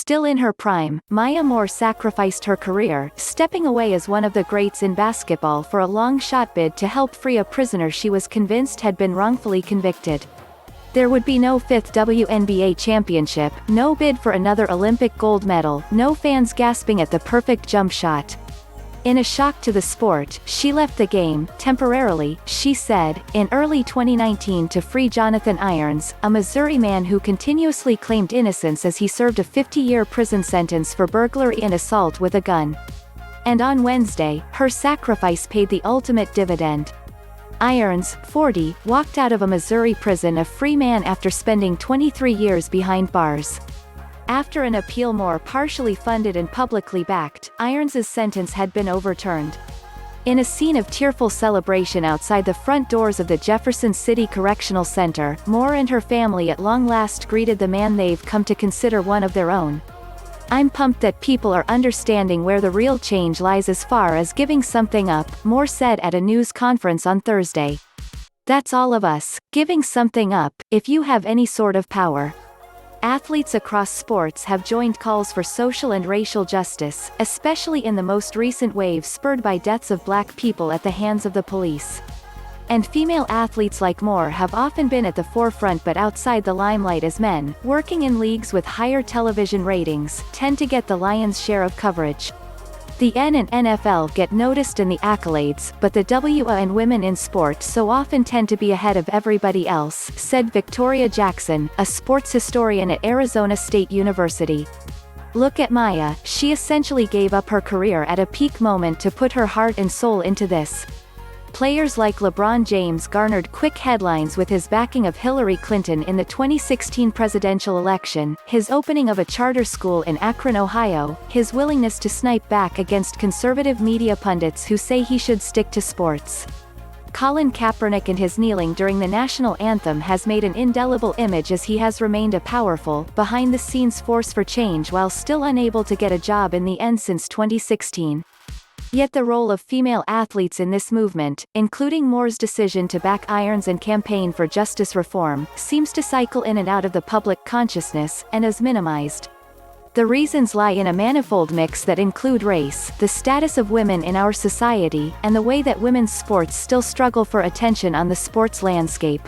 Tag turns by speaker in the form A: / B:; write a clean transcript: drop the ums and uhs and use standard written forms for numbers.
A: Still in her prime, Maya Moore sacrificed her career, stepping away as one of the greats in basketball for a long-shot bid to help free a prisoner she was convinced had been wrongfully convicted. There would be no fifth W.N.B.A. championship, no bid for another Olympic gold medal, no fans gasping at the perfect jump shot. In a shock to the sport, she left the game, temporarily, she said, in early 2019 to free Jonathan Irons, a Missouri man who continuously claimed innocence as he served a 50-year prison sentence for burglary and assault with a gun. And on Wednesday, her sacrifice paid the ultimate dividend. Irons, 40, walked out of a Missouri prison a free man after spending 23 years behind bars. After an appeal Moore partially funded and publicly backed, Irons's sentence had been overturned. In a scene of tearful celebration outside the front doors of the Jefferson City Correctional Center, Moore and her family at long last greeted the man they've come to consider one of their own. "I'm pumped that people are understanding where the real change lies as far as giving something up," Moore said at a news conference on Thursday. "That's all of us, giving something up, if you have any sort of power." Athletes across sports have joined calls for social and racial justice, especially in the most recent wave spurred by deaths of black people at the hands of the police. And female athletes like Moore have often been at the forefront but outside the limelight, as men, working in leagues with higher television ratings, tend to get the lion's share of coverage. The N and NFL get noticed in the accolades, but the W and women in sport so often tend to be ahead of everybody else, said Victoria Jackson, a sports historian at Arizona State University. "Look at Maya, she essentially gave up her career at a peak moment to put her heart and soul into this." Players like LeBron James garnered quick headlines with his backing of Hillary Clinton in the 2016 presidential election, his opening of a charter school in Akron, Ohio, his willingness to snipe back against conservative media pundits who say he should stick to sports. Colin Kaepernick and his kneeling during the national anthem has made an indelible image as he has remained a powerful, behind-the-scenes force for change while still unable to get a job in the end since 2016. Yet the role of female athletes in this movement, including Moore's decision to back Irons and campaign for justice reform, seems to cycle in and out of the public consciousness, and is minimized. The reasons lie in a manifold mix that include race, the status of women in our society, and the way that women's sports still struggle for attention on the sports landscape.